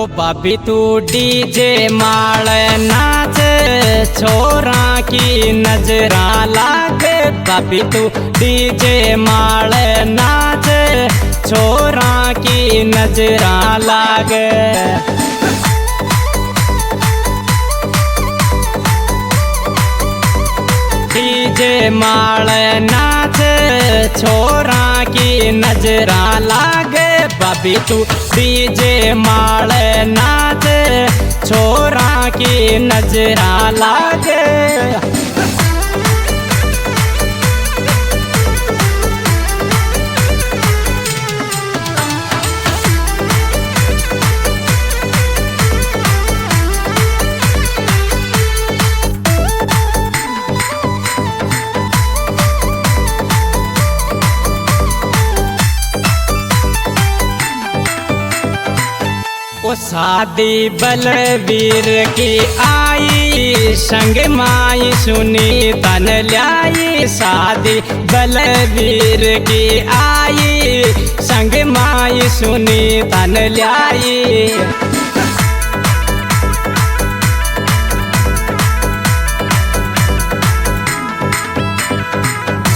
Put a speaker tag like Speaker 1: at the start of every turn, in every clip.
Speaker 1: भाभी तू डीजे माल नाच, छोरा की नजरा लागे। भाभी तू डीजे माल नाच, छोरा की नजरा लागे। डीजे माल नाच, छोरा की नजरा लागे। भाभी तू डीजे माल नाच, छोरा की नजरा लागे। ओ शादी बलवीर की आई, संग माई सुनी तन ल्याई। शादी बलवीर की आई, संग माई सुनी तन ल्याई।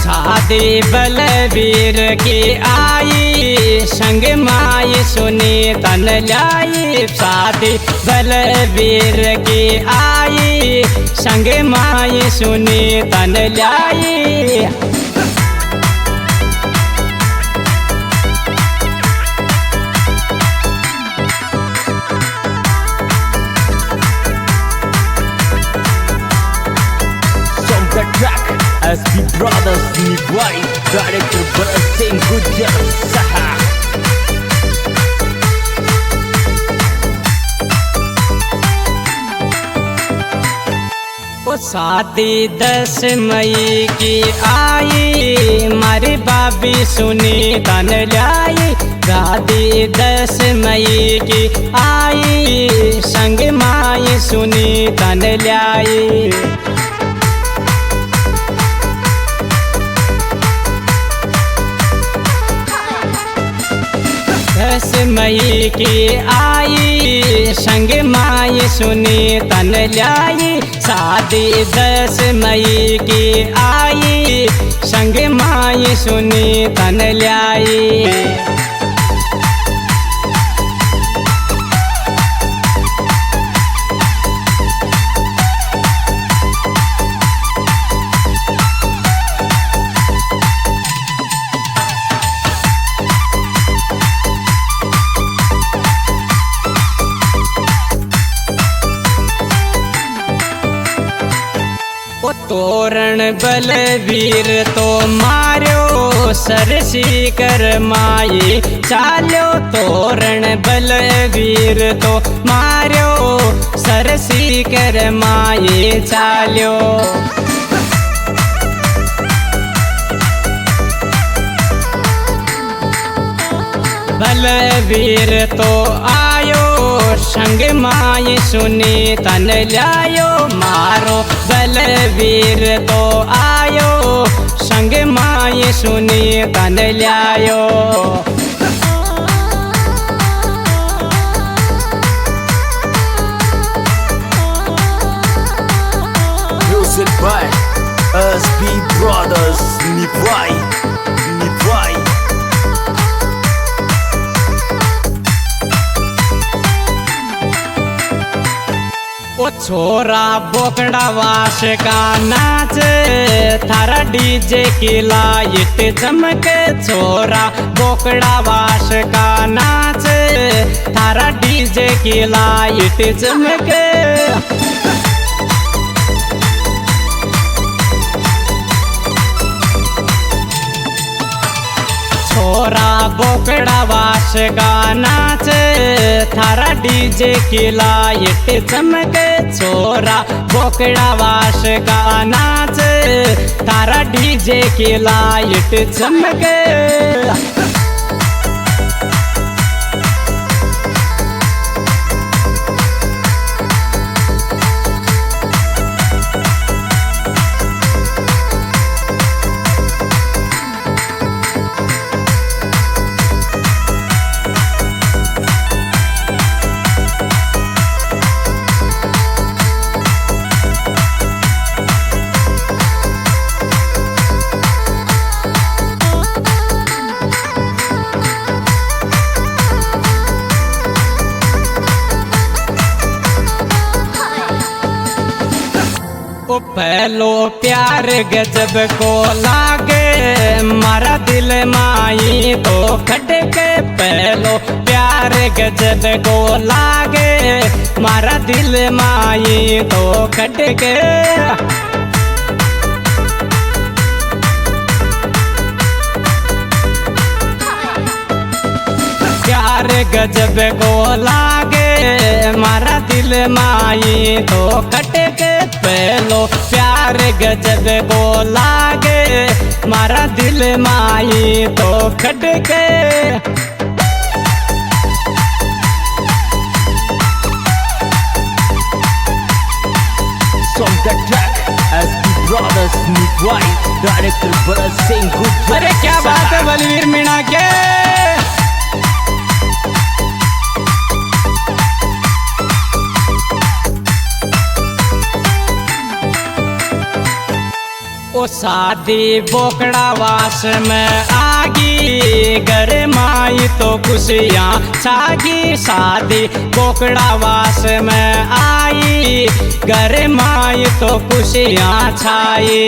Speaker 1: शादी बलवीर की आई, संग माई सुनी तन ल्याई। शादी बलवीर की आई, संग माई सुनी तन ल्याई।
Speaker 2: SB Brothers Nivai, Director Bharat Singh Gujjar Saha।
Speaker 1: ओ शादी 10 मई की आई, मारी भाभी सुनी तन ल्याई। शादी 10 मई की आई, संग माई सुनी तन ल्याई। 10 मई की आई, संग माई सुनी तन ल्याई। शादी 10 मई की आई, संग माई सुनी तन ल्याई। ओ तोरण बलवीर तो मार्यो, सरसी कर माई चाल्यो। तोरण बलवीर तो मार्यो, सरसी कर माई चाल्यो। बलवीर तो आयो, संग माई सुनी तन ल्यायो। मारो बलवीर तो आयो, संग माई सुनी तन ल्यायो।
Speaker 2: Music by SB Brothers Nivai, Nivai।
Speaker 1: ओ छोरा बोकड़ा वास का नाच, थारा डीजे की लाइट चमके। छोरा बोकड़ा वास का नाच, थारा डीजे की लाइट चमके। छोरा बोकड़ा वास का नाच, थारा डीजे की लाइट चमके। छोरा बोकड़ा वास का नाच, थारा डीजे की लाइट चमके। पहलो प्यार गजब को लागे मारा दिल माई तो खटके पहलो प्यार गजब को लागे मारा दिल माई तो खटके प्यार गजब को लागे मारा दिल माई तो खटके पहलो प्यार गजब को लागे मारा दिल माई तो खटके
Speaker 2: Song that track as the brothers Nick White, director Bharat Singh. Good job.
Speaker 1: अरे क्या बात है बलवीर मीणा के। ओ शादी बोकड़ा वास में आगी घर माई तो खुशियाँ छागी शादी बोकड़ा वास में आई घर माई तो खुशियाँ छाई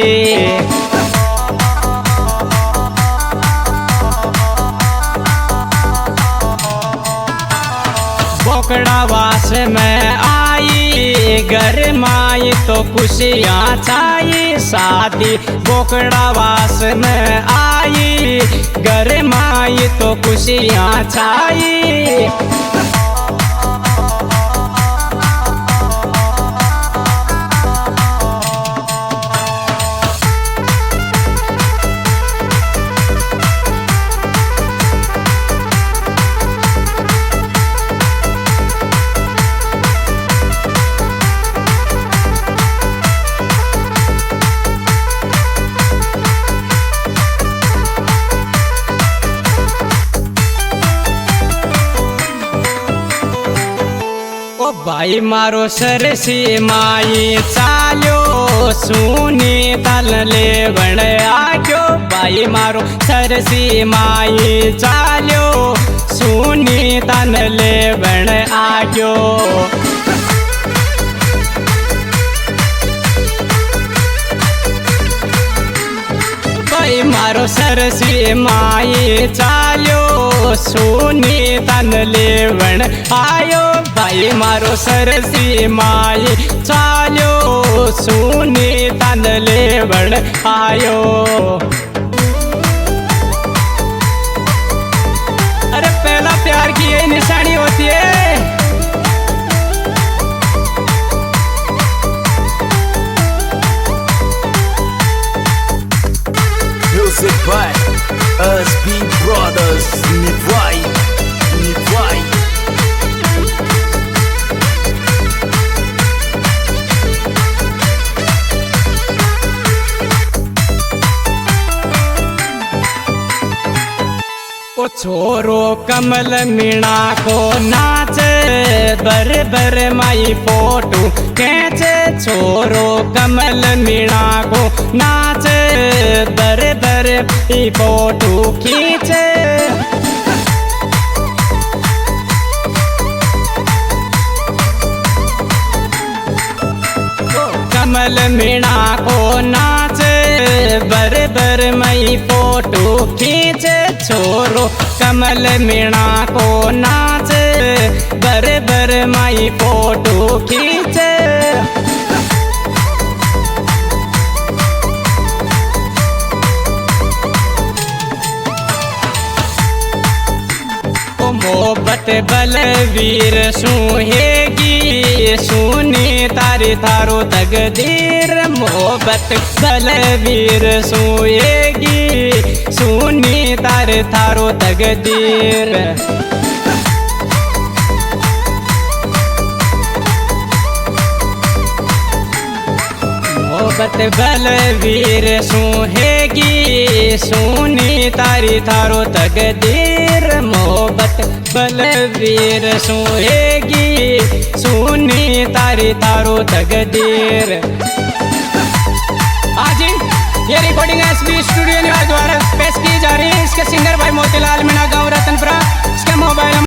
Speaker 1: बोकड़ा वास में आई घर माई तो खुशियाँ छाई शादी बोकड़ा वास में आई घर माई तो खुशियाँ छाई भाई मारो सरसी माई चालो सुनी तल ले बण आग्यो भाई मारो सरसी माई चालो सुनी तल ले बण आग्यो भाई मारो सरसी माई चालो सुनी तन लेवण आयो भाई मारो सरसी माई चालो सुनी तन लेवण आयो अरे पहला प्यार की यही निशानी होती है
Speaker 2: Music by SB Brothers Nick White, Nick White. ओ छोरो कमल मीणा को नाचे बर बर माई फोटो खेचे छोरो कमल मीणा को नाचे बर बर ई फोटो खींचे कमल मीणा को नाचे बर बर मई फोटो खींचे छोरो कमल मीणा को नाचे बर बर मई फोटो खींचे मोहब्बत बलवीर सुहेगी सुनी तारी थारो तकदीर मोहब्बत बलवीर सुहेगी सुनी तारी थारो तकदीर मोहब्बत बलवीर सुहेगी सुनी तारी थारो तकदीर मोहब्बत बलवीर सुहेगी सुनी तारी थारो तकदीर। आज ये रिकॉर्डिंग एसबी स्टूडियो द्वारा पेश की जा रही है। इसके सिंगर भाई मोतीलाल मीणा गाँव रतनपुरा। इसका मोबाइल